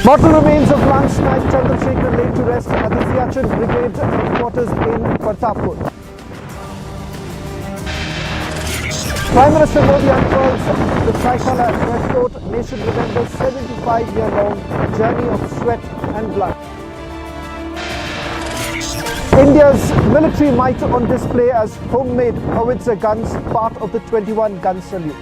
Mortal remains of Lance Naik Chandrasekhar laid to rest at the Siachen Brigade headquarters in Pratapur. Prime Minister Modi unfurls the tricolour at Meghdoot. Nation remembers 75-year-long journey of sweat and blood. India's military might on display as homemade howitzer guns, part of the 21-gun salute.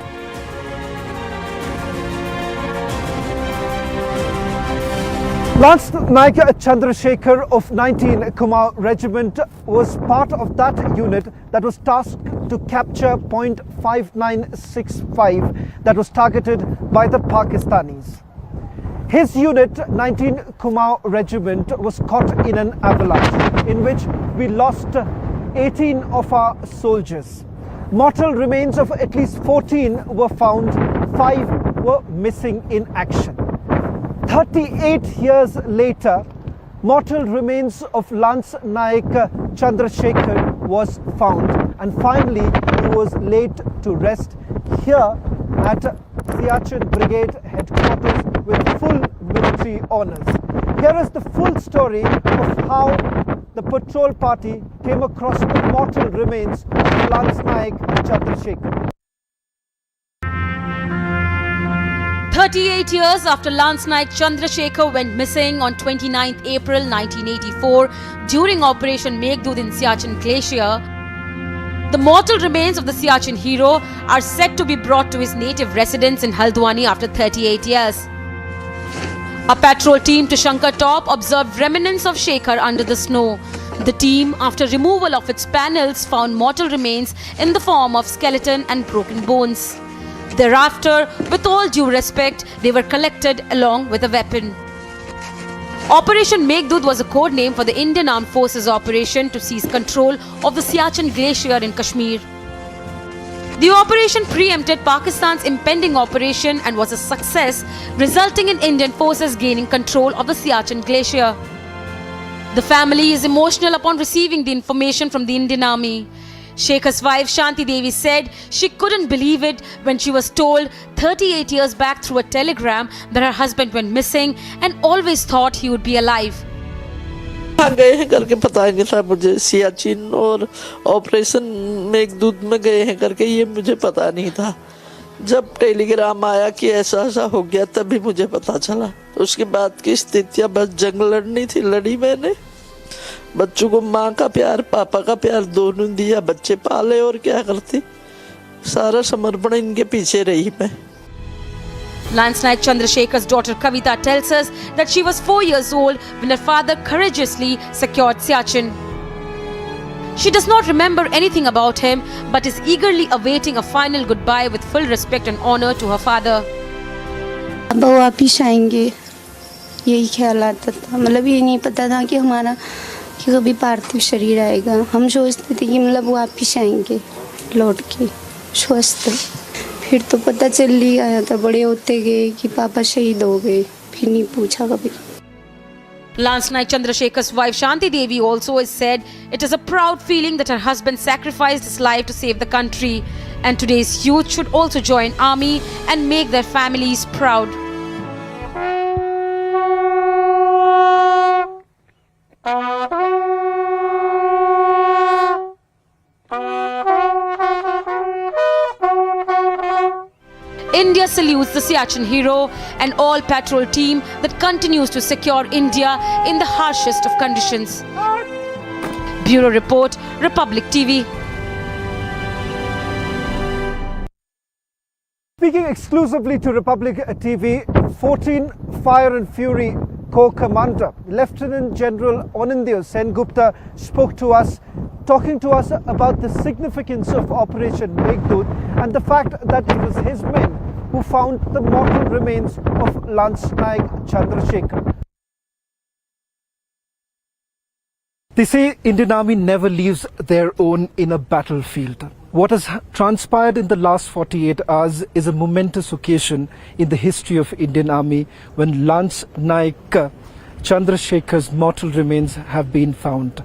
Lance Naik Chandrasekhar of 19 Kumar Regiment was part of that unit that was tasked to capture point 5965 that was targeted by the Pakistanis. His unit, 19 Kumar Regiment, was caught in an avalanche in which we lost 18 of our soldiers. Mortal remains of at least 14 were found, 5 were missing in action. 38 years later, mortal remains of Lance Naik Chandrasekhar was found, and finally he was laid to rest here at Siachen Brigade headquarters with full military honours. Here is the full story of how the patrol party came across the mortal remains of Lance Naik Chandrasekhar. 38 years after Lance Naik Chandrasekhar went missing on 29th April 1984 during Operation Meghdoot in Siachen Glacier, the mortal remains of the Siachen hero are said to be brought to his native residence in Haldwani after 38 years. A patrol team to Shankar Top observed remnants of Shekhar under the snow. The team, after removal of its panels, found mortal remains in the form of skeleton and broken bones. Thereafter, with all due respect, they were collected along with a weapon. Operation Meghdoot was a code name for the Indian Armed Forces operation to seize control of the Siachen Glacier in Kashmir. The operation preempted Pakistan's impending operation and was a success, resulting in Indian forces gaining control of the Siachen Glacier. The family is emotional upon receiving the information from the Indian Army. Shekhar's wife Shanti Devi said she couldn't believe it when she was told 38 years back through a telegram that her husband went missing and always thought he would be alive. गए हैं करके पता ही नहीं था मुझे, सियाचिन और operation Meghdoot में गए हैं करके ये मुझे पता नहीं था। जब टेलीग्राम आया कि ऐसा ऐसा हो गया तभी मुझे पता चला। उसके बाद की स्थितियाँ बस जंग लड़नी थी, लड़ी मैंने। बच्चों को माँ का प्यार पापा का प्यार दोनों दिया, बच्चे पाले और क्या करती, सारा समर्पण इनके पीछे रही मैं। Lance Naik Chandrasekhar's daughter Kavita tells us that she was 4 years old when her father courageously secured Siachen. She does not remember anything about him but is eagerly awaiting a final goodbye with full respect and honor to her father. अब वो वापिस आएंगे, यही ख्याल आता था। मतलब ये नहीं पता था कि हमारा कि कभी पार्थिव शरीर आएगा। हम सोचते थे कि मतलब वापिस आएंगे लौट के स्वस्थ। फिर तो पता चल ही आया था बड़े होते गए कि पापा शहीद हो गए, फिर नहीं पूछा कभी। Lance Naik Chandrasekhar's wife Shanti Devi also has said it is a proud feeling that her husband sacrificed his life to save the country, and today's youth should also join army and make their families proud. India salutes the Siachen hero and all patrol team that continues to secure India in the harshest of conditions. Bureau Report, Republic TV. Speaking exclusively to Republic TV, 14 Fire and Fury Corps Commander Lieutenant General Anindya Sengupta spoke to us, talking to us about the significance of Operation Meghdoot and the fact that it was his men who found the mortal remains of Lance Naik Chandrasekhar. They say Indian Army never leaves their own in a battlefield. What has transpired in the last 48 hours is a momentous occasion in the history of Indian Army when Lance Naik Chandrasekhar's mortal remains have been found.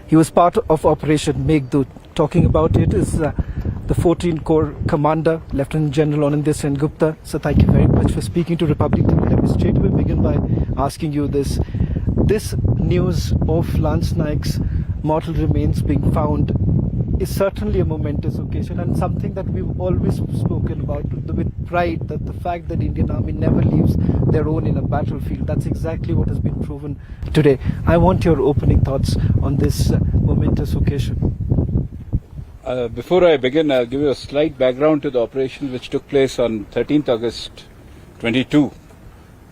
He was part of Operation Meghdoot. talking about it is the 14 Corps Commander, Lieutenant General Anindya Sen Gupta. So thank you very much for speaking to Republic TV. Let me straight away begin by asking you this. This news of Lance Naik's mortal remains being found is certainly a momentous occasion and something that we've always spoken about with pride, that the fact that Indian Army never leaves their own in a battlefield, that's exactly what has been proven today. I want your opening thoughts on this momentous occasion. Before I begin, I'll give you a slight background to the operation which took place on 13th August 22.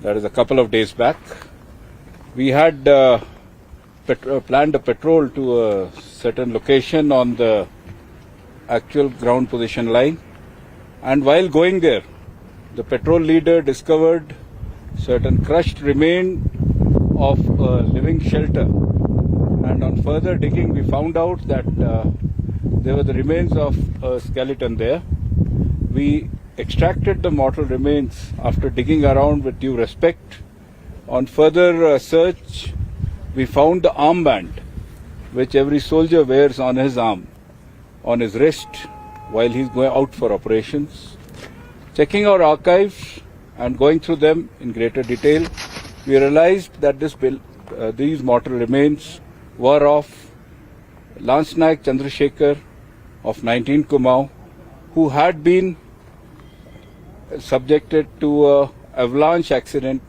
That is a couple of days back. We had planned a patrol to a certain location on the actual ground position line, and while going there, the patrol leader discovered certain crushed remains of a living shelter, and on further digging we found out that there were the remains of a skeleton there. We extracted the mortal remains after digging around with due respect. On further search, we found the armband which every soldier wears on his arm, on his wrist, while he's going out for operations. Checking our archives and going through them in greater detail, we realized that these mortal remains were of Lance Naik Chandrasekhar of 19 Kumaon, who had been subjected to an avalanche accident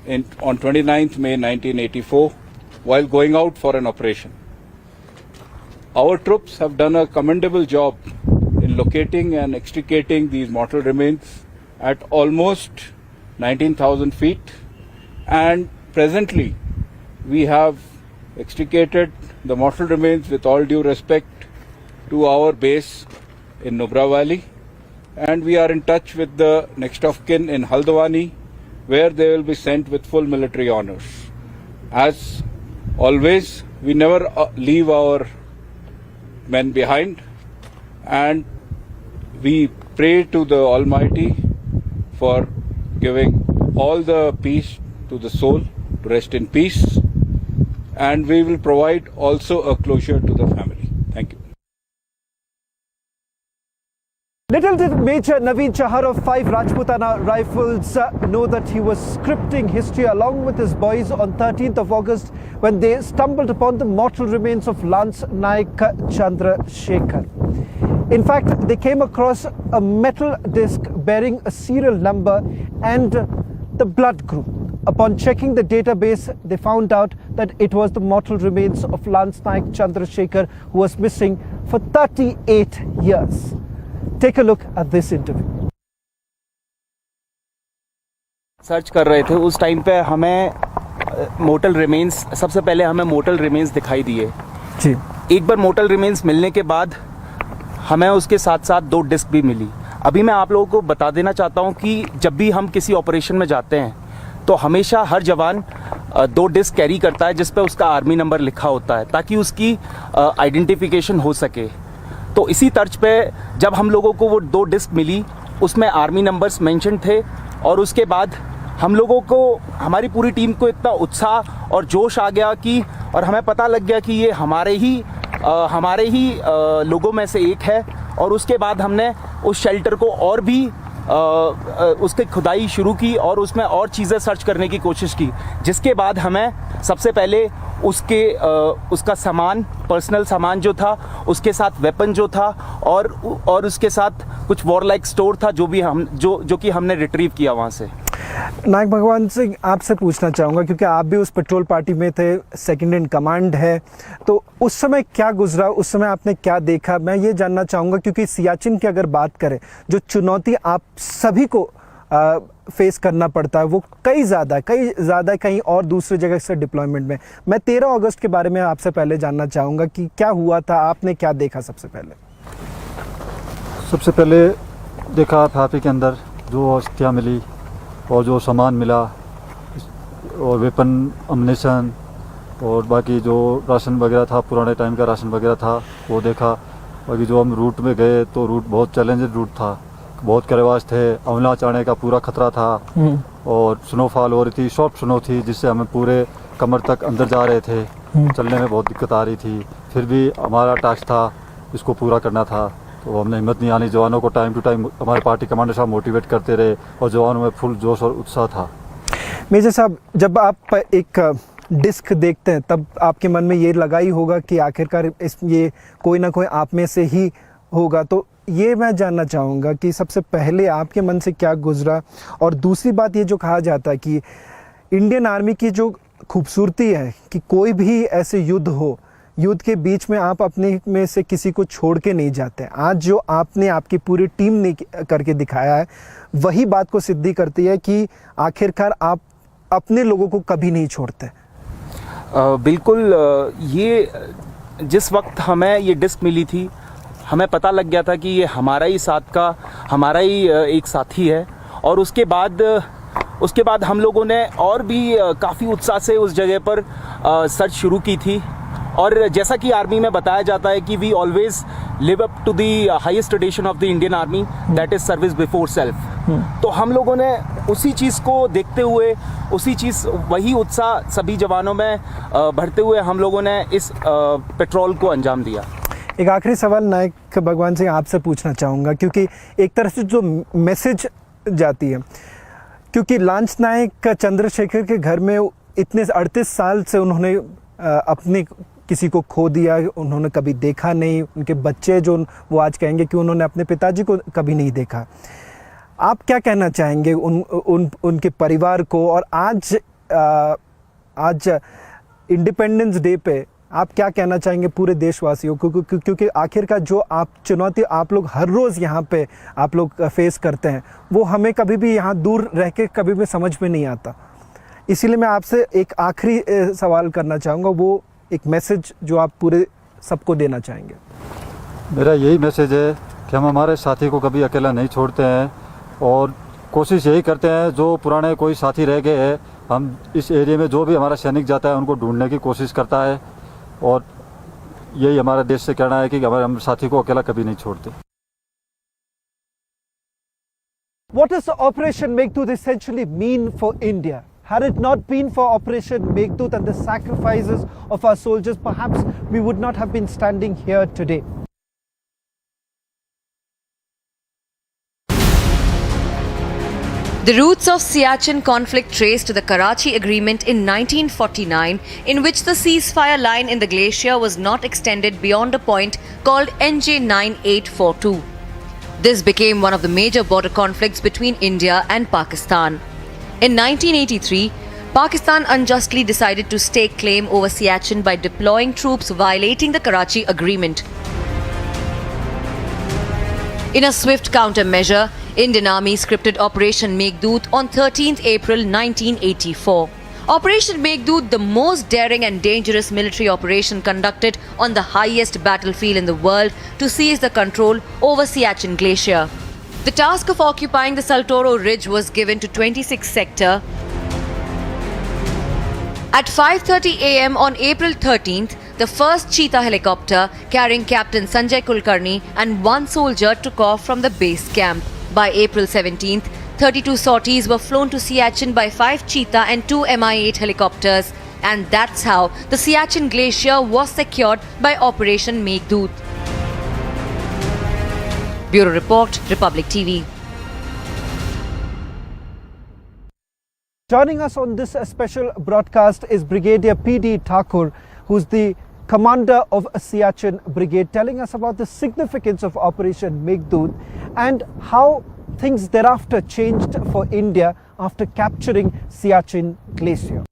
on 29th May 1984 while going out for an operation. Our troops have done a commendable job in locating and extricating these mortal remains at almost 19,000 feet, and presently we have extricated the mortal remains with all due respect to our base in Nubra Valley, and we are in touch with the next of kin in Haldwani, where they will be sent with full military honors. As always, we never leave our men behind, and we pray to the Almighty for giving all the peace to the soul to rest in peace, and we will provide also a closure to the family. Thank you. Little did Major Naveen Chahar of 5 Rajputana Rifles know that he was scripting history along with his boys on 13th of August when they stumbled upon the mortal remains of Lance Naik Chandrasekhar. In fact, they came across a metal disc bearing a serial number and the blood group. Upon checking the database, they found out that it was the mortal remains of Lance Naik Chandrasekhar, who was missing for 38 years. Take a look at this interview. Search कर रहे थे उस time पे हमें mortar remains, सबसे पहले हमें mortar remains दिखाई दिए जी। एक बार मोर्टल रिमेन्स मिलने के बाद हमें उसके साथ साथ 2 डिस्क भी मिली। अभी मैं आप लोगों को बता देना चाहता हूं कि जब भी हम किसी ऑपरेशन में जाते हैं तो हमेशा हर जवान 2 डिस्क कैरी करता है जिस पे उसका आर्मी नंबर लिखा होता है ताकि उसकी आइडेंटिफिकेशन हो सके। तो इसी तर्ज पे जब हम लोगों को वो 2 डिस्क मिली उसमें आर्मी नंबर्स मेंशन थे, और उसके बाद हम लोगों को, हमारी पूरी टीम को इतना उत्साह और जोश आ गया कि, और हमें पता लग गया कि ये हमारे ही लोगों में से एक है। और उसके बाद हमने उस शेल्टर को और भी उसकी खुदाई शुरू की और उसमें और चीज़ें सर्च करने की कोशिश की, जिसके बाद हमें सबसे पहले उसका सामान, पर्सनल सामान जो था, उसके साथ वेपन जो था और उसके साथ कुछ वॉरलाइक स्टोर था जो कि हमने रिट्रीव किया वहाँ से। नायक भगवान सिंह, आपसे पूछना चाहूँगा क्योंकि आप भी उस पेट्रोल पार्टी में थे, सेकंड इन कमांड है, तो उस समय क्या गुजरा, उस समय आपने क्या देखा, मैं ये जानना चाहूँगा क्योंकि सियाचिन की अगर बात करें, जो चुनौती आप सभी को फेस करना पड़ता है वो कई ज़्यादा कहीं और दूसरी जगह से डिप्लॉयमेंट में। मैं 13 अगस्त के बारे में आपसे पहले जानना चाहूँगा कि क्या हुआ था, आपने क्या देखा सबसे पहले देखा फाफी के अंदर जो अस्थियाँ मिली और जो सामान मिला और वेपन, अम्युनिशन और बाकी जो राशन वगैरह था, पुराने टाइम का राशन वगैरह था वो देखा। बाकी जो हम रूट में गए तो रूट बहुत चैलेंजिंग रूट था, बहुत करेवाज थे, अवलांच आने का पूरा खतरा था और स्नोफॉल हो रही थी, सॉफ्ट स्नो थी जिससे हमें पूरे कमर तक अंदर जा रहे थे, चलने में बहुत दिक्कत आ रही थी। फिर भी हमारा टास्क था इसको पूरा करना था। तो हमने हिम्मत नहीं आनी, जवानों को टाइम टू टाइम हमारे पार्टी कमांडर साहब मोटिवेट करते रहे और जवानों में फुल जोश और उत्साह था। मेजर साहब, जब आप एक डिस्क देखते हैं तब आपके मन में ये लगा ही होगा कि आखिरकार ये कोई ना कोई आप में से ही होगा। तो ये मैं जानना चाहूँगा कि सबसे पहले आपके मन से क्या गुजरा, और दूसरी बात ये जो कहा जाता है कि इंडियन आर्मी की जो खूबसूरती है कि कोई भी ऐसे युद्ध हो, युद्ध के बीच में आप अपने में से किसी को छोड़ के नहीं जाते। आज जो आपने आपकी पूरी टीम ने करके दिखाया है वही बात को सिद्धि करती है कि आखिरकार आप अपने लोगों को कभी नहीं छोड़ते। बिल्कुल। ये जिस वक्त हमें ये डिस्क मिली थी हमें पता लग गया था कि ये हमारा ही साथ का हमारा ही एक साथी है। और उसके बाद हम लोगों ने और भी काफ़ी उत्साह से उस जगह पर सर्च शुरू की थी। और जैसा कि आर्मी में बताया जाता है कि we always live up to the highest tradition of the Indian army, that is service before self. तो हम लोगों ने उसी चीज़ को देखते हुए वही उत्साह सभी जवानों में भरते हुए हम लोगों ने इस पेट्रोल को अंजाम दिया। एक आखिरी सवाल नायक भगवान सिंह आपसे पूछना चाहूँगा, क्योंकि एक तरह से जो मैसेज जाती है, क्योंकि लांस नायक चंद्रशेखर के घर में इतने 38 साल से उन्होंने अपने किसी को खो दिया, उन्होंने कभी देखा नहीं। उनके बच्चे जो वो आज कहेंगे कि उन्होंने अपने पिताजी को कभी नहीं देखा। आप क्या कहना चाहेंगे उनके परिवार को, और आज इंडिपेंडेंस डे पे आप क्या कहना चाहेंगे पूरे देशवासियों को, क्योंकि आखिरकार जो आप चुनौती आप लोग हर रोज़ यहाँ पे आप लोग फेस करते हैं वो हमें कभी भी यहाँ दूर रह के कभी भी समझ में नहीं आता। इसीलिए मैं आपसे एक आखिरी सवाल करना चाहूँगा, वो एक मैसेज जो आप पूरे सबको देना चाहेंगे। मेरा यही मैसेज है कि हम हमारे साथी को कभी अकेला नहीं छोड़ते हैं और कोशिश यही करते हैं जो पुराने कोई साथी रह गए हैं, हम इस एरिया में जो भी हमारा सैनिक जाता है उनको ढूंढने की कोशिश करता है। और यही हमारा देश से कहना है कि हम साथी को अकेला कभी नहीं छोड़ते। What does Operation Meghdoot essentially mean for India? Had it not been for Operation Meghdoot and the sacrifices of our soldiers, perhaps we would not have been standing here today. The roots of Siachen conflict trace to the Karachi Agreement in 1949, in which the ceasefire line in the glacier was not extended beyond a point called NJ 9842. This became one of the major border conflicts between India and Pakistan. In 1983, Pakistan unjustly decided to stake claim over Siachen by deploying troops violating the Karachi Agreement. In a swift countermeasure, Indian Army scripted Operation Meghdoot on 13th April 1984. Operation Meghdoot, the most daring and dangerous military operation conducted on the highest battlefield in the world to seize the control over Siachen Glacier. The task of occupying the Saltoro Ridge was given to 26th Sector. At 5:30 a.m. on April 13th, the first Cheetah helicopter carrying Captain Sanjay Kulkarni and one soldier took off from the base camp. By April 17th, 32 sorties were flown to Siachen by 5 Cheetah and 2 Mi-8 helicopters, and that's how the Siachen Glacier was secured by Operation Meghdoot. Bureau Report, Republic TV. Joining us on this special broadcast is Brigadier P.D. Thakur, who's the commander of Siachen Brigade, telling us about the significance of Operation Meghdoot and how things thereafter changed for India after capturing Siachen Glacier.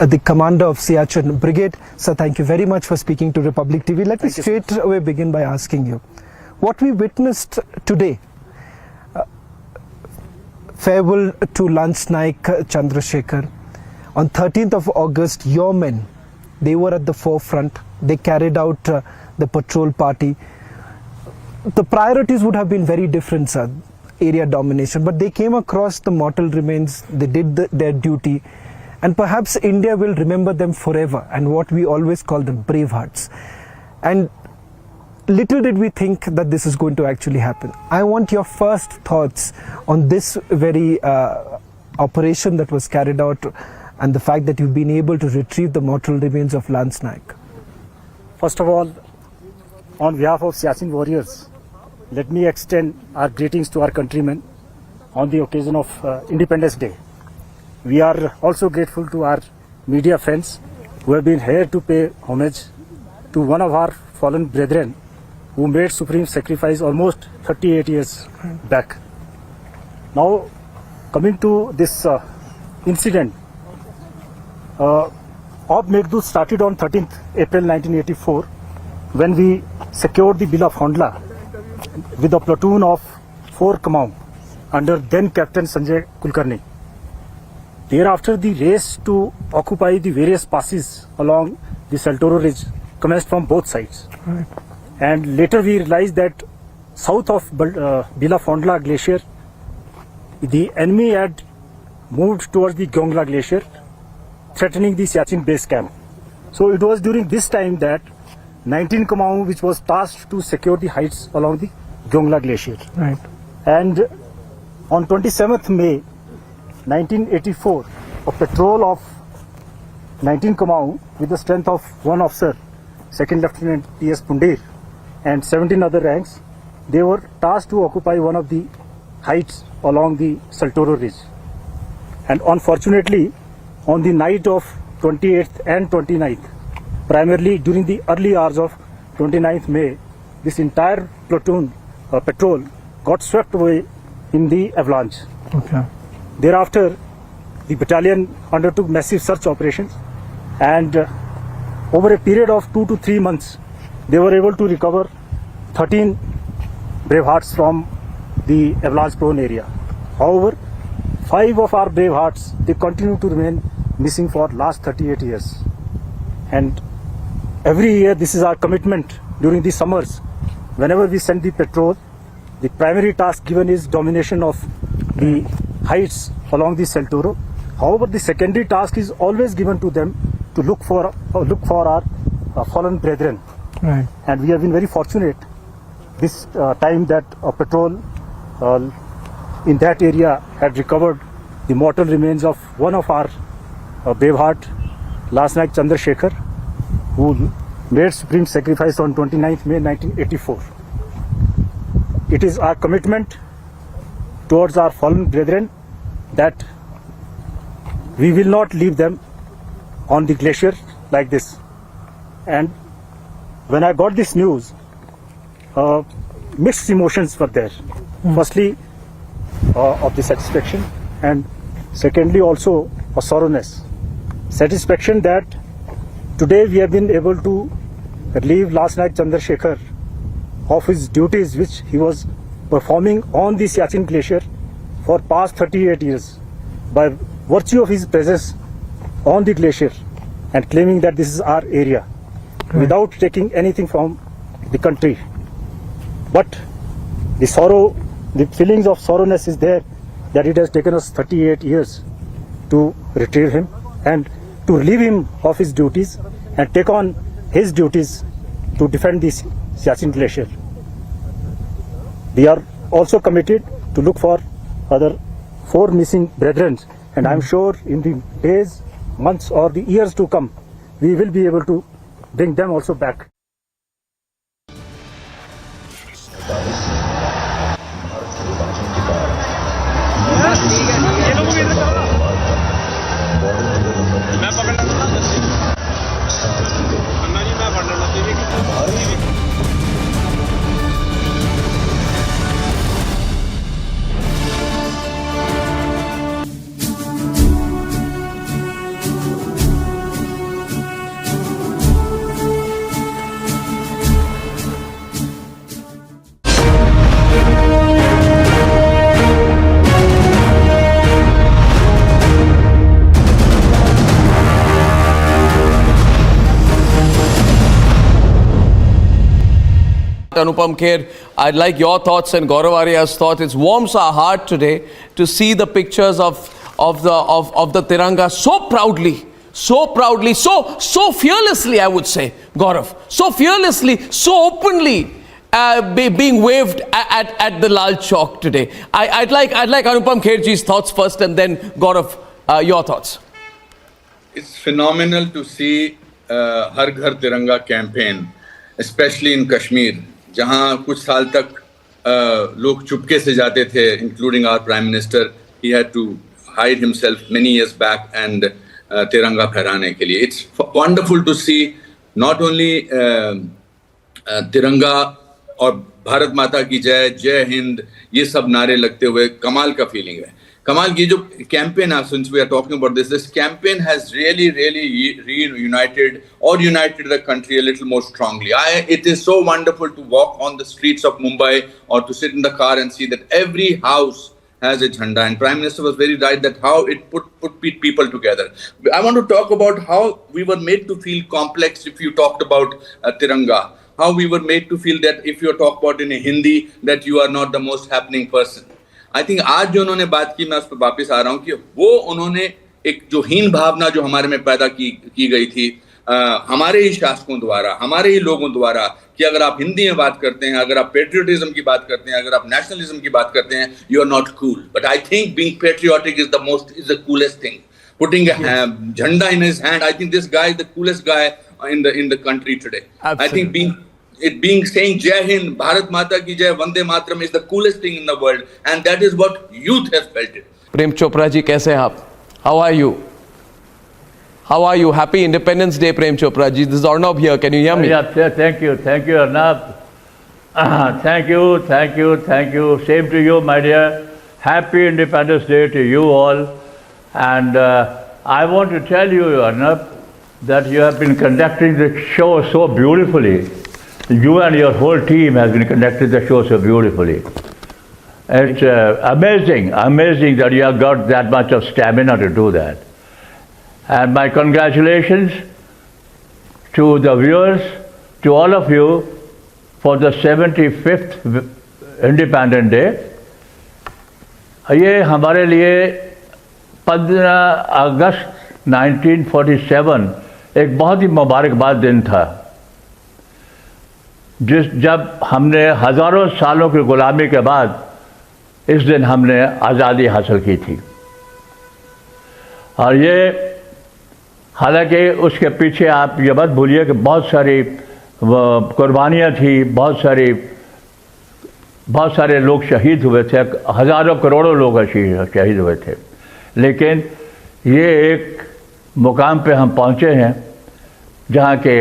The commander of Siachen Brigade, sir, thank you very much for speaking to Republic TV. Let me straight away begin by asking you, what we witnessed today, farewell to Lance Naik Chandrasekhar. On 13th of August, your men, they were at the forefront. They carried out the patrol party. The priorities would have been very different, sir, area domination, but they came across the mortal remains. They did their duty, and perhaps India will remember them forever, and what we always call them brave hearts. And little did we think that this is going to actually happen. I want your first thoughts on this very operation that was carried out and the fact that you've been able to retrieve the mortal remains of Lance Naik. First of all, on behalf of Siachen warriors, let me extend our greetings to our countrymen on the occasion of Independence Day. We are also grateful to our media friends who have been here to pay homage to one of our fallen brethren who made supreme sacrifice almost 38 years back. Now, coming to this incident, Op Meghdoot started on 13th April 1984 when we secured the Bill of Hondla with a platoon of 4 Kamau under then Captain Sanjay Kulkarni. Thereafter, the race to occupy the various passes along the Saltoro Ridge commenced from both sides. Right. And later we realized that south of Bill of Hondla Glacier, the enemy had moved towards the Gyongla Glacier, threatening the Siachen base camp. So it was during this time that 19 Kamau, which was tasked to secure the heights along the Gyongla Glacier. Right. And on 27th May 1984, a patrol of 19 Kamau with the strength of 1 officer, Second Lieutenant T.S. Pundir, and 17 other ranks, they were tasked to occupy one of the heights along the Saltoro Ridge. And unfortunately, on the night of 28th and 29th, primarily during the early hours of 29th May, this entire platoon patrol got swept away in the avalanche. Okay. Thereafter, the battalion undertook massive search operations, and over a period of 2 to 3 months, they were able to recover 13 brave hearts from the avalanche-prone area. However, 5 of our brave hearts, they continue to remain missing for last 38 years. And every year, this is our commitment during the summers. Whenever we send the patrol, the primary task given is domination of the heights along the Saltoro. However, the secondary task is always given to them to look for our fallen brethren. Right. And we have been very fortunate this time that a patrol in that area had recovered the mortal remains of one of our braveheart, last night Chandrasekhar, who made supreme sacrifice on 29th May 1984. It is our commitment towards our fallen brethren that we will not leave them on the glacier like this. And when I got this news, mixed emotions were there. Firstly, of the satisfaction, and secondly also a sorrowness. Satisfaction that today we have been able to relieve last night Chandrasekhar of his duties which he was performing on the Siachen Glacier for past 38 years by virtue of his presence on the glacier and claiming that this is our area without taking anything from the country. But the sorrow, the feelings of sorrowness is there that it has taken us 38 years to retrieve him and to relieve him of his duties and take on his duties to defend this Siachen Glacier. We are also committed to look for other 4 missing brethren, and I'm sure in the days, months or the years to come, we will be able to bring them also back. Anupam Kher, I'd like your thoughts and Gaurav Arya's thoughts. It warms our heart today to see the pictures of the Tiranga so proudly, so fearlessly, I would say, Gaurav, so fearlessly, so openly being waved at the Lal Chowk today. I'd like Anupam Kherji's thoughts first, and then Gaurav, your thoughts. It's phenomenal to see Har Ghar Tiranga campaign specially in Kashmir, जहां कुछ साल तक लोग चुपके से जाते थे, including our prime minister. He had to hide himself many years back and Tiranga फहराने के लिए. It's wonderful to see not only Tiranga और भारत माता की जय, जय हिंद, ये सब नारे लगते हुए. कमाल का फीलिंग है. कमाल की जो कैंपेन है, since we are talking about this campaign has really reunited the country a little more strongly. It is so wonderful to walk on the streets of Mumbai or to sit in the car and see that every house has a jhanda, and Prime Minister was very right that how it put people together. I want to talk about how we were made to feel complex if you talked about Tiranga. How we were made to feel that if you talk about in a Hindi that you are not the most happening person. I think आज जो उन्होंने बात की, मैं उस पर वापस आ रहा हूँ कि वो उन्होंने एक जो हीन भावना जो हमारे में पैदा की गई थी हमारे ही शासकों द्वारा, हमारे ही लोगों द्वारा, कि अगर आप हिंदी में बात करते हैं, अगर आप पेट्रियोटिज्म की बात करते हैं, अगर आप नेशनलिज्म की बात करते हैं, you are not cool. But I think being patriotic is the coolest thing. Putting a jhanda in his hand, I think this guy is the coolest guy in the country today. Absolutely. I think being saying Jai Hind, Bharat Mata ki Jai, Vande Mataram is the coolest thing in the world, and that is what youth has felt it. Prem Chopra ji, kaise hain aap? How are you? How are you? Happy Independence Day, Prem Chopra ji. This is Arnab here. Can you hear me? Yeah, thank you, Arnab. Thank you. Same to you, my dear. Happy Independence Day to you all. And I want to tell you, Arnab, that you have been conducting the show so beautifully. You and your whole team has been conducting the show so beautifully. It's amazing that you have got that much of stamina to do that. And my congratulations to the viewers, to all of you, for the 75th Independence Day. ये हमारे लिए 15 अगस्त 1947 एक बहुत ही मुबारकबाद दिन था, जब हमने हज़ारों सालों की गुलामी के बाद इस दिन हमने आज़ादी हासिल की थी. और ये हालांकि उसके पीछे आप ये मत भूलिए कि बहुत सारी कुर्बानियाँ थी, बहुत सारे लोग शहीद हुए थे, हज़ारों करोड़ों लोग शहीद हुए थे. लेकिन ये एक मुकाम पे हम पहुँचे हैं जहाँ के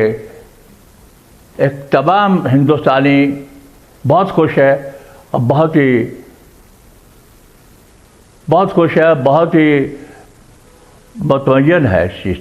एक तमाम हिंदुस्तानी बहुत खुश है और बहुत ही मुतमय्यन है इस चीज़.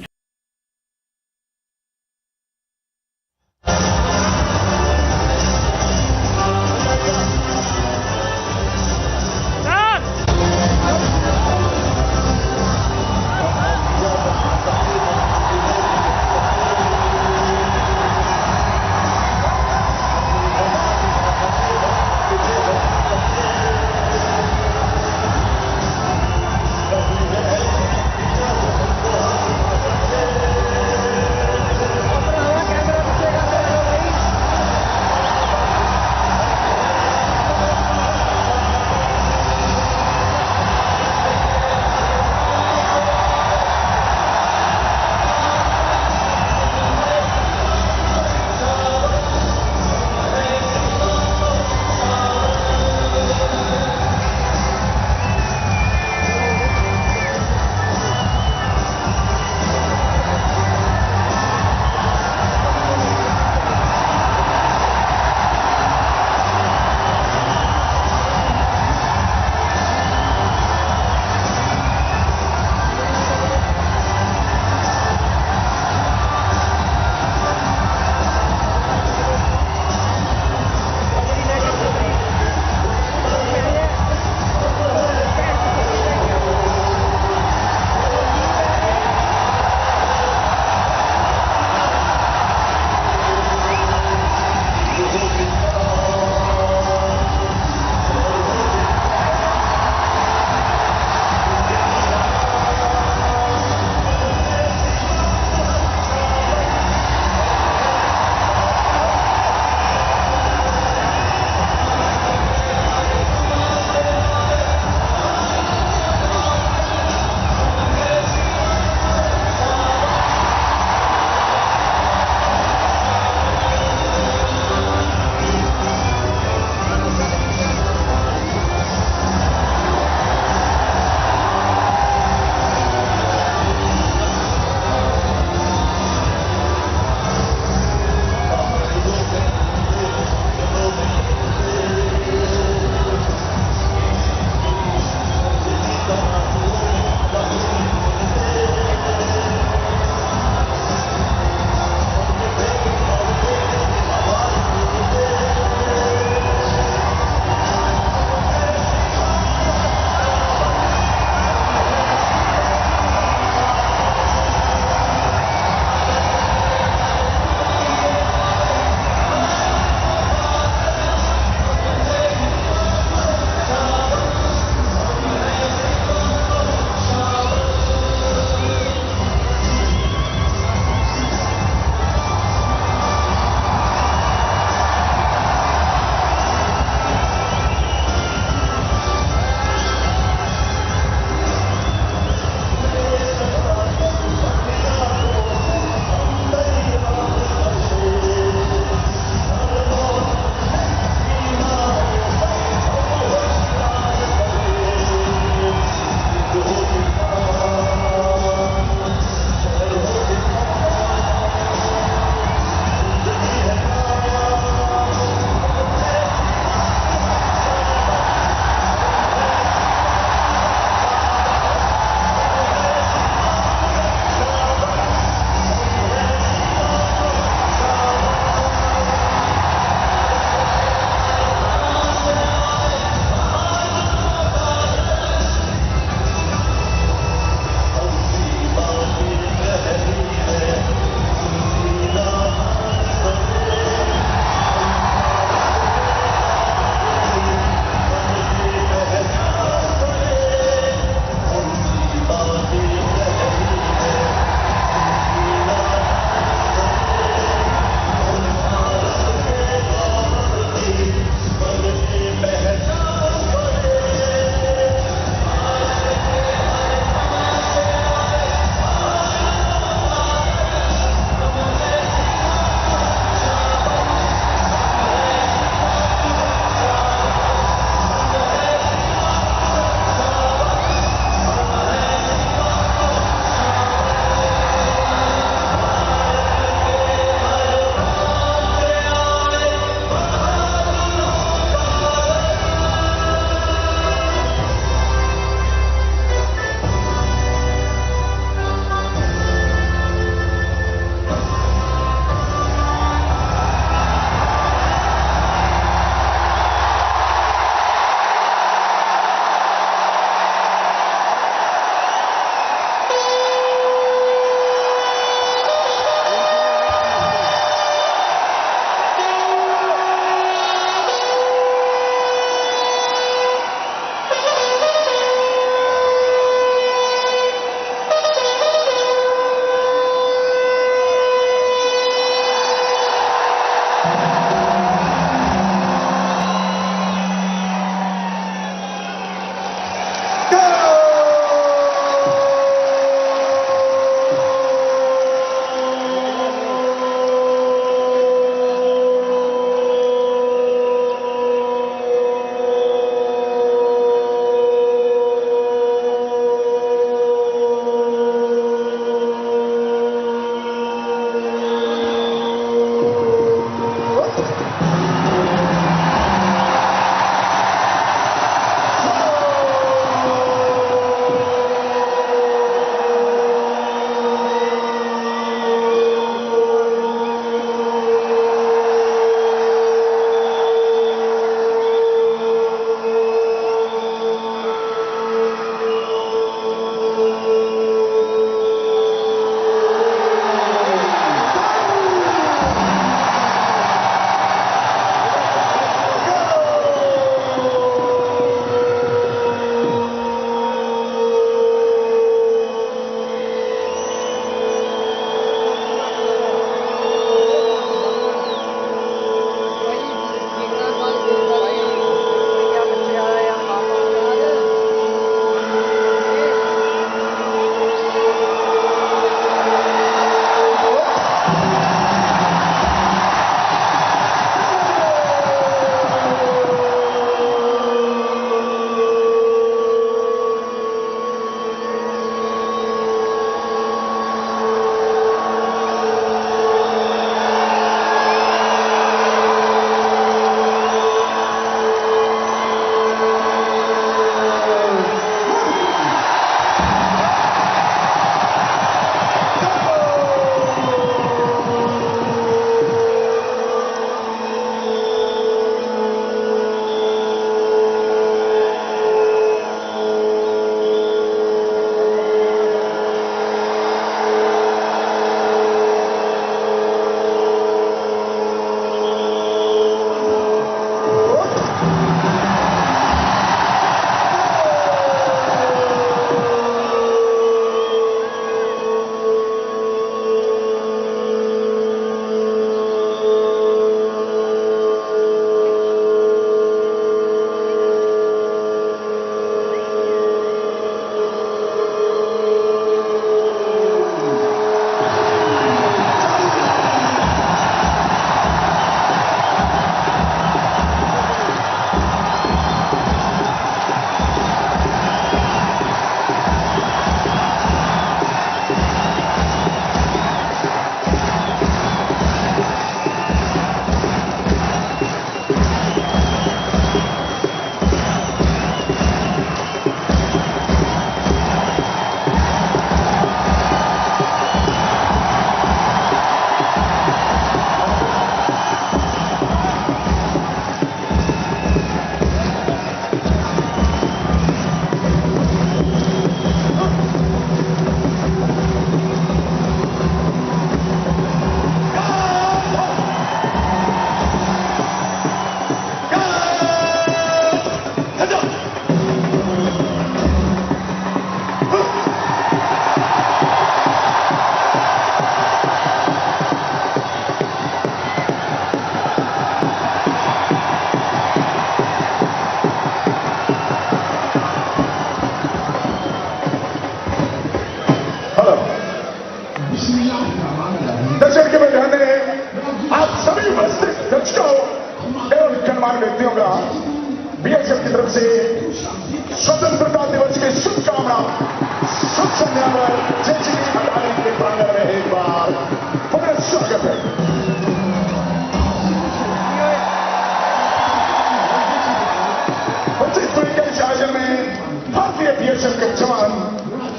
भारतीय बीएसएफ के जवान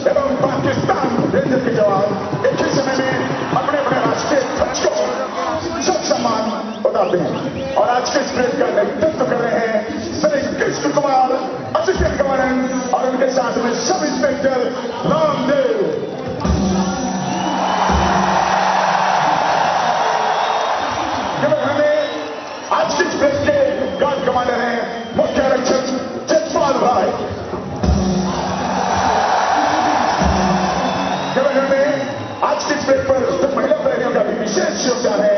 एवं पाकिस्तान रेंजर के जवान एक ही समय में अपने अपने राष्ट्रीय ध्वज को सब सम्मान उड़ाते हैं। और आज के इस परेड का नेतृत्व कर रहे हैं श्री कृष्ण कुमार, असिस्टेंट कमांडेंट, और उनके साथ में सब इंस्पेक्टर रामदेव। आज की इस परेड के गार्ड कमांडर हैं मुख्य आरक्षक जसपाल राय। आज की इस परेड पर तो महिला प्रहरियों का भी विशेष योगदान है।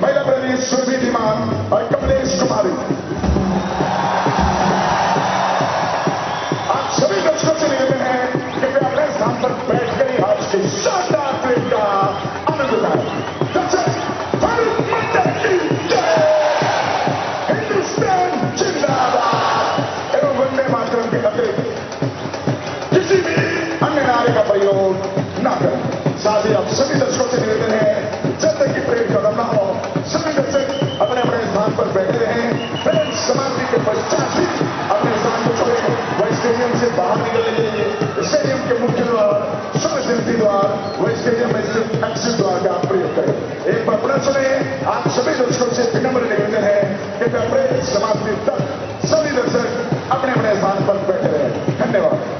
महिला प्रहरी सुरभि धीमान और कमलेश कुमारी। आप सभी दर्शकों से निवेदन है कि वे अपने स्थान पर बैठ कर ही आज की शानदार परेड का आनंद उठाएं। दर्शक, भारत माता की जय, हिंदुस्तान जिंदाबाद एवं वंदे मातरम के अतिरिक्त किसी भी अन्य नारे का प्रयोग न करें। साथ ही आप सभी दर्शकों से निवेदन है जब तक की परेड खत्म न हो सभी दर्शक अपने अपने स्थान पर बैठे रहें। परेड समाप्ति के पश्चात ही अपने स्थान को छोड़े वह स्टेडियम से बाहर निकलने के लिए स्टेडियम के मुख्य द्वार, शोभा द्वार, वह स्टेडियम में स्थित एक्सिस द्वार का प्रयोग करें। एक बार पुनः सुने, आप सभी दर्शकों से विनम्र निवेदन है कि परेड समाप्ति तक सभी दर्शक अपने अपने स्थान पर बैठे रहे। धन्यवाद।